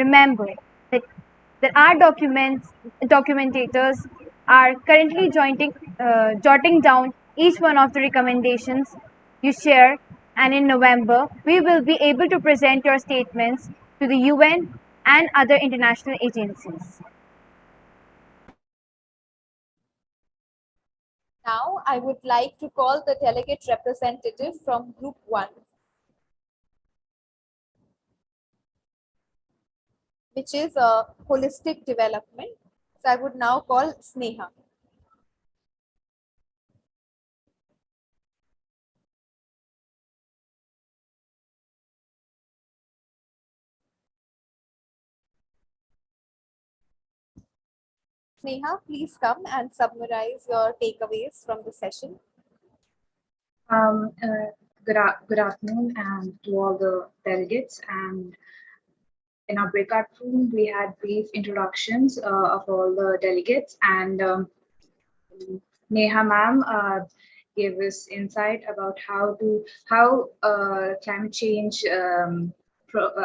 Remember that, our documentators are currently jotting down each one of the recommendations you share, and in November, we will be able to present your statements to the UN and other international agencies. Now, I would like to call the delegate representative from Group 1, which is a holistic development. So I would now call Sneha. Sneha, please come and summarize your takeaways from the session. Um, uh, good afternoon and to all the delegates. And in our breakout room, we had brief introductions of all the delegates, and Neha ma'am gave us insight about how climate change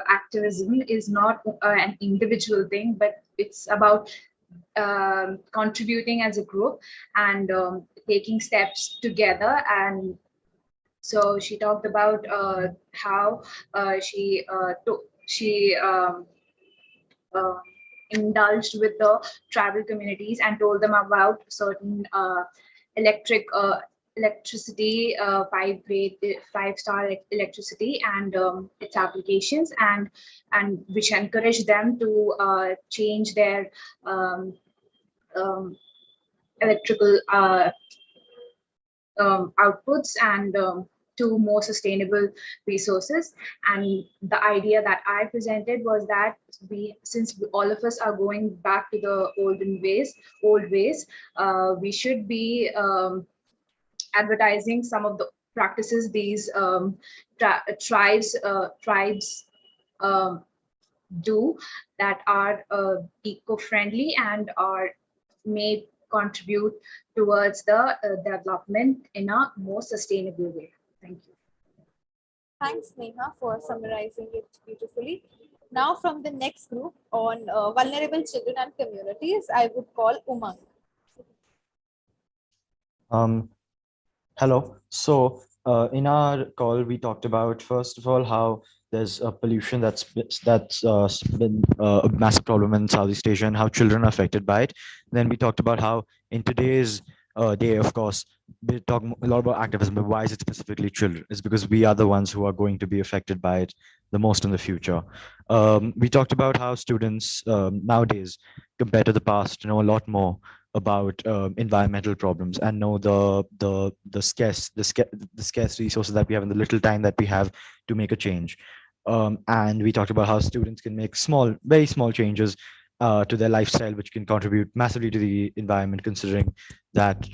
activism is not an individual thing, but it's about contributing as a group and taking steps together. And so she talked about how she uh, indulged with the tribal communities and told them about certain electricity, five-star electricity and its applications, and which encouraged them to change their electrical outputs and to more sustainable resources. And the idea that I presented was that since all of us are going back to the old ways, we should be advertising some of the practices these tribes do that are eco-friendly and may contribute towards the development in a more sustainable way. Thank you. Thanks, Neha, for summarizing it beautifully. Now, from the next group on vulnerable children and communities, I would call Umang. Hello. So in our call, we talked about, first of all, how there's a pollution that's been a massive problem in Southeast Asia and how children are affected by it. Then we talked about how in today's day, of course, we talk a lot about activism, but why is it specifically children? It's because we are the ones who are going to be affected by it the most in the future. We talked about how students nowadays, compared to the past, know a lot more about environmental problems and know the scarce resources that we have and the little time that we have to make a change. And we talked about how students can make very small changes to their lifestyle, which can contribute massively to the environment, considering that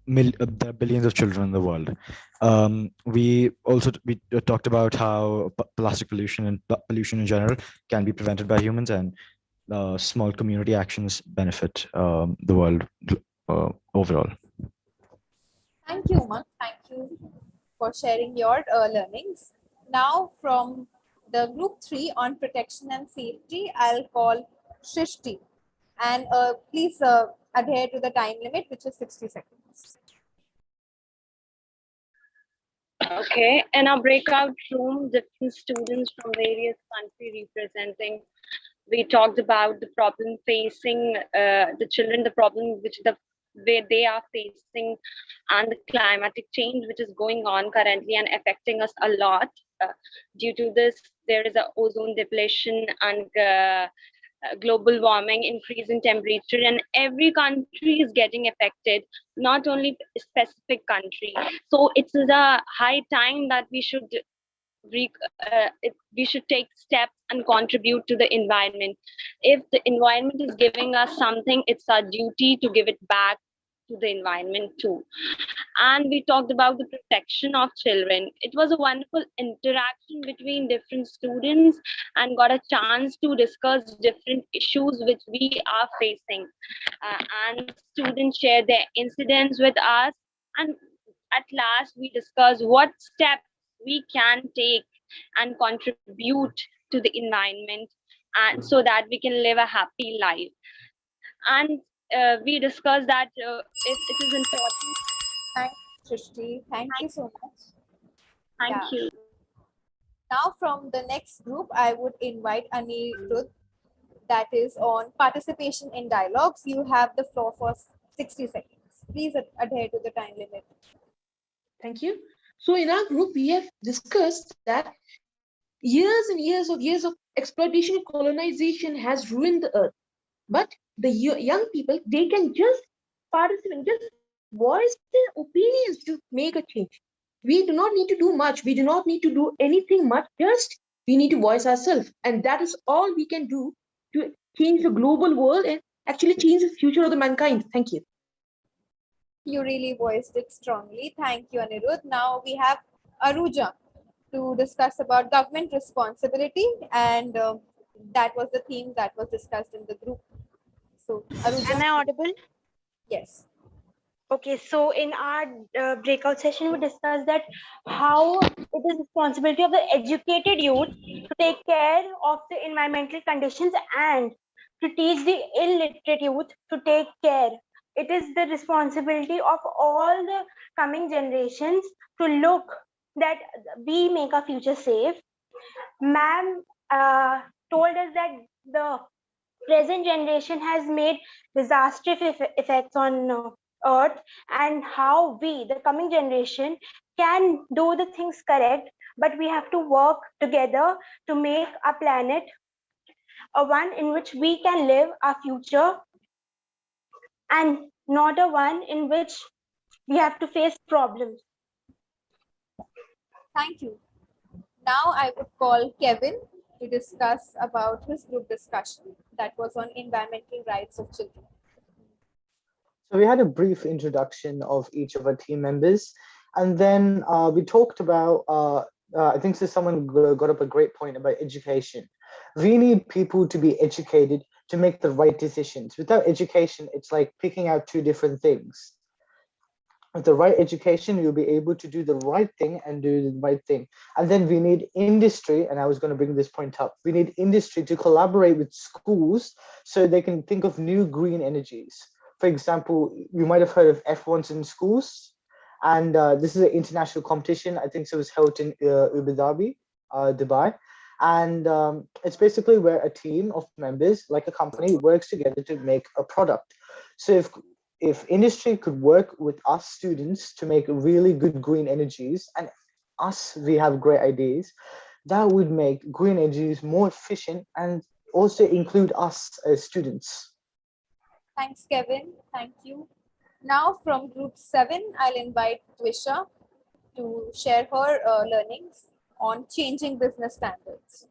there are billions of children in the world. We talked about how plastic pollution and pollution in general can be prevented by humans, and small community actions benefit the world overall. Thank you, Umang. Thank you for sharing your learnings. Now, from the group 3 on protection and safety, I'll call Shrishti. And please adhere to the time limit, which is 60 seconds. Okay, in our breakout room, different students from various countries representing, we talked about the problem facing the children, the problem where they are facing, and the climatic change which is going on currently and affecting us a lot. Due to this, there is a ozone depletion and global warming, increase in temperature, and every country is getting affected, not only a specific country. So it's a high time that we should take steps and contribute to the environment. If the environment is giving us something, it's our duty to give it back to the environment too. And we talked about the protection of children. It was a wonderful interaction between different students and got a chance to discuss different issues which we are facing. And students shared their incidents with us, and at last we discussed what steps we can take and contribute to the environment. and so that we can live a happy life. And we discussed that it is important. Thanks, Srishti. Thank you so much. Thank Yeah. you. Now from the next group, I would invite Anirudh, that is on participation in dialogues. You have the floor for 60 seconds. Please adhere to the time limit. Thank you. So in our group, we have discussed that years and years of exploitation and colonization has ruined the earth. But the young people, they can just participate, just voice their opinions to make a change. We do not need to do much. We do not need to do anything much. Just we need to voice ourselves. And that is all we can do to change the global world and actually change the future of the mankind. Thank you. You really voiced it strongly. Thank you, Anirudh. Now we have Aruja to discuss about government responsibility, and that was the theme that was discussed in the group. So, Aruja, Am I audible? yes. Okay, so in our breakout session, we discussed that how it is responsibility of the educated youth to take care of the environmental conditions and to teach the illiterate youth to take care. It is the responsibility of all the coming generations to look that we make our future safe. Ma'am told us that the present generation has made disastrous effects on earth, and how we, the coming generation, can do the things correct, but we have to work together to make our planet a one in which we can live our future, and not a one in which we have to face problems. Thank you. Now I would call Kevin to discuss about his group discussion that was on environmental rights of children. So we had a brief introduction of each of our team members, and then we talked about, I think so someone got up a great point about education. We need people to be educated to make the right decisions. Without education, it's like picking out two different things. With the right education, you'll be able to do the right thing and do the right thing. And then we need industry, and I was going to bring this point up. We need industry to collaborate with schools so they can think of new green energies. For example, you might have heard of F1s in schools, and this is an international competition. I think it was held in Abu Dhabi, Dubai. And it's basically where a team of members, like a company, works together to make a product. So if industry could work with us students to make really good green energies, and us, we have great ideas, that would make green energies more efficient and also include us as students. Thanks, Kevin. Thank you. Now from group 7, I'll invite Twisha to share her learnings on changing business standards.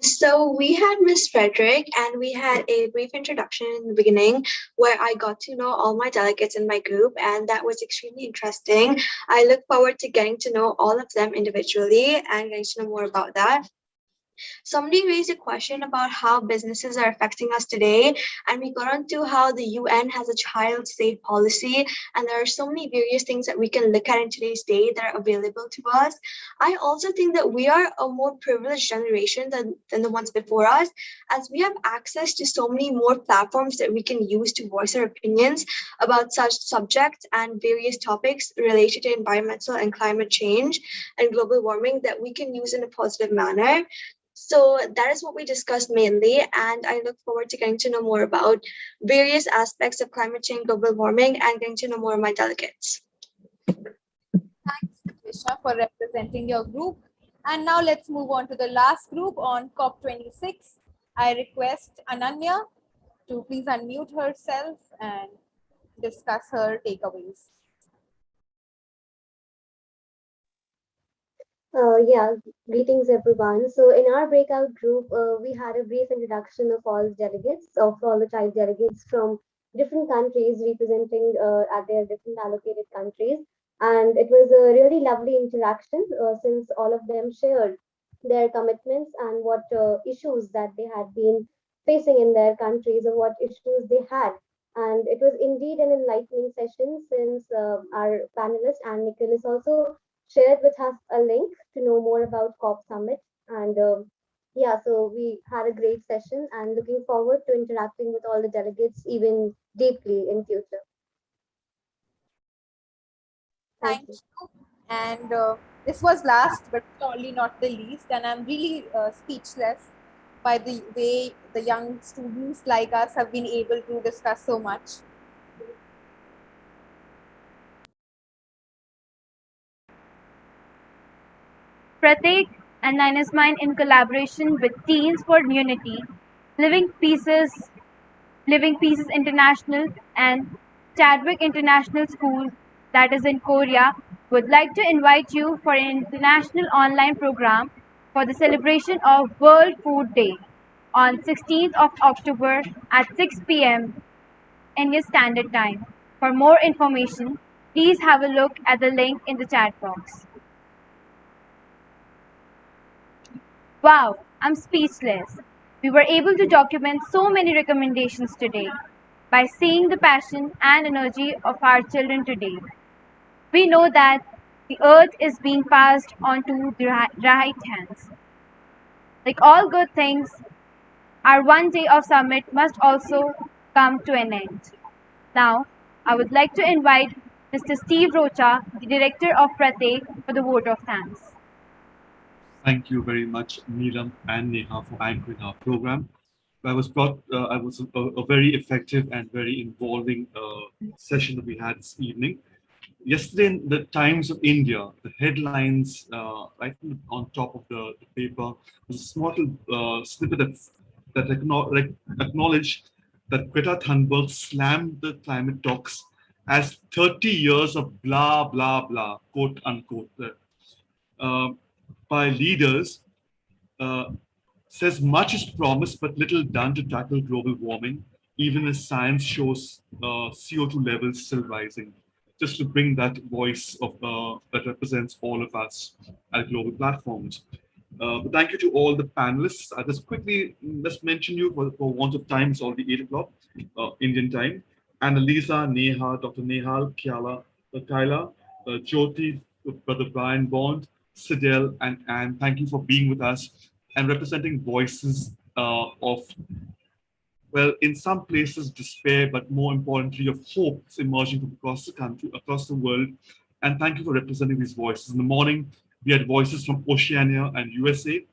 So we had Miss Frederick, and we had a brief introduction in the beginning where I got to know all my delegates in my group, and that was extremely interesting. I look forward to getting to know all of them individually and getting to know more about that. Somebody raised a question about how businesses are affecting us today, and we got onto how the UN has a child safe policy, and there are so many various things that we can look at in today's day that are available to us. I also think that we are a more privileged generation than the ones before us, as we have access to so many more platforms that we can use to voice our opinions about such subjects and various topics related to environmental and climate change and global warming that we can use in a positive manner. So that is what we discussed mainly, and I look forward to getting to know more about various aspects of climate change, global warming, and getting to know more of my delegates. Thanks, Twisha, for representing your group. And now let's move on to the last group on COP26. I request Ananya to please unmute herself and discuss her takeaways. Yeah, greetings everyone. So in our breakout group, we had a brief introduction of all delegates, of all the child delegates from different countries representing at their different allocated countries. And it was a really lovely interaction since all of them shared their commitments and what issues that they had been facing in their countries or what issues they had. And it was indeed an enlightening session since our panelist and Nicholas also shared with us a link to know more about COP Summit. And Yeah, so we had a great session and looking forward to interacting with all the delegates even deeply in future. Thank Thank you. you. And this was last but surely not the least. And I'm really speechless by the way the young students like us have been able to discuss so much. Pratik and Linus Mine in collaboration with Teens for Unity, Living Pieces, Living Pieces International, and Chadwick International School, that is in Korea, would like to invite you for an international online program for the celebration of World Food Day on 16th of October at 6 p.m. Indian Standard Time. For more information, please have a look at the link in the chat box. Wow, I'm speechless. We were able to document so many recommendations today by seeing the passion and energy of our children today. We know that the earth is being passed on to the right hands. Like all good things, our one day of summit must also come to an end. Now, I would like to invite Mr. Steve Rocha, the director of Pratik, for the vote of thanks. Thank you very much, Neelam and Neha, for anchoring our program. I was a very effective and very involving session that we had this evening. Yesterday, in the Times of India, the headlines right on top of the paper was a small snippet that acknowledged that Greta Thunberg slammed the climate talks as 30 years of blah, blah, blah, quote unquote, uh, by leaders, uh, says much is promised but little done to tackle global warming, even as science shows CO2 levels still rising. Just to bring that voice of that represents all of us at global platforms. But thank you to all the panelists. I just quickly just mention you for want of time. It's already 8 o'clock Indian time. Annalisa, Neha, Dr. Nehal, Kyla, Jyoti, Brother Brian Bond, Sidel, and Anne. Thank you for being with us and representing voices of, well, in some places despair, but more importantly of hope that's emerging from across the country, across the world. And thank you for representing these voices. In the morning, we had voices from Oceania and USA.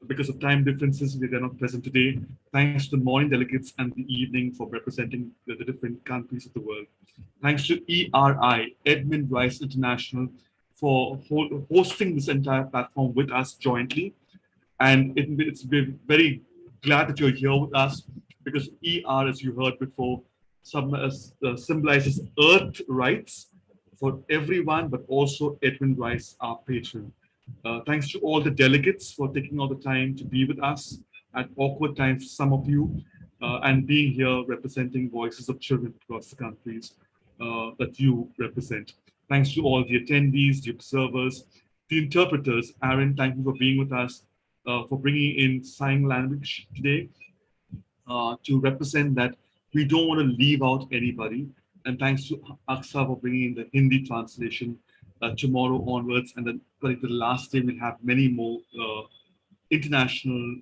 Because of time differences, they're not present today. Thanks to the morning delegates and the evening for representing the different countries of the world. Thanks to ERI, Edmund Rice International, for hosting this entire platform with us jointly. And we're very glad that you're here with us because ER, as you heard before, symbolizes Earth rights for everyone, but also Edwin Rice, our patron. Thanks to all the delegates for taking all the time to be with us at awkward times, some of you, and being here representing voices of children across the countries that you represent. Thanks to all the attendees, the observers, the interpreters. Aaron, thank you for being with us, for bringing in sign language today to represent that we don't want to leave out anybody. And thanks to Aksa for bringing in the Hindi translation tomorrow onwards. And then the last day, we'll have many more international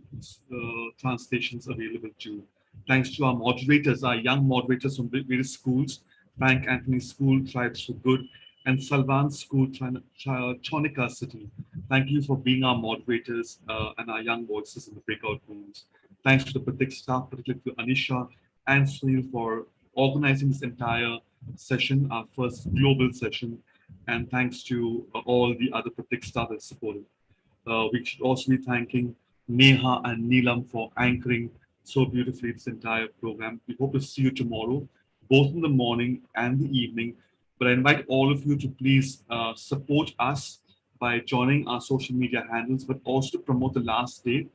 translations available too. Thanks to our moderators, our young moderators from various schools, Frank Anthony School, Tribes for Good, and Salvan School, Chonica City. Thank you for being our moderators and our young voices in the breakout rooms. Thanks to the Pratik staff, particularly to Anisha and Sunil for organizing this entire session, our first global session. And thanks to all the other Pratik staff that supported. We should also be thanking Neha and Neelam for anchoring so beautifully this entire program. We hope to see you tomorrow, both in the morning and the evening. But I invite all of you to please support us by joining our social media handles, but also to promote the last day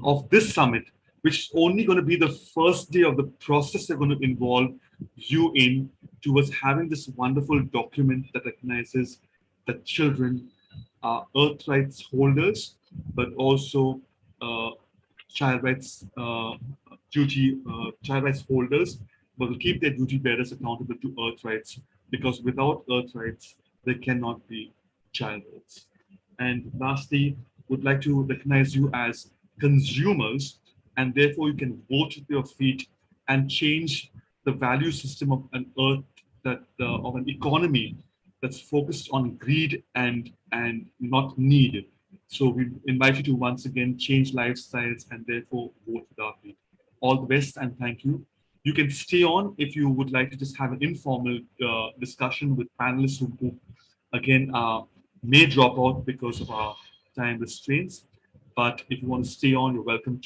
of this summit, which is only going to be the first day of the process they're going to involve you in towards having this wonderful document that recognizes that children are earth rights holders, but also uh, child rights child rights holders, but will keep their duty bearers accountable to earth rights because without earth rights, there cannot be child rights. And lastly, would like to recognize you as consumers, and therefore you can vote with your feet and change the value system of an earth that of an economy that's focused on greed and not need. So we invite you to once again change lifestyles and therefore vote with our feet. All the best and thank you. You can stay on if you would like to just have an informal discussion with panelists who again may drop out because of our time restraints. But if you want to stay on, you're welcome to.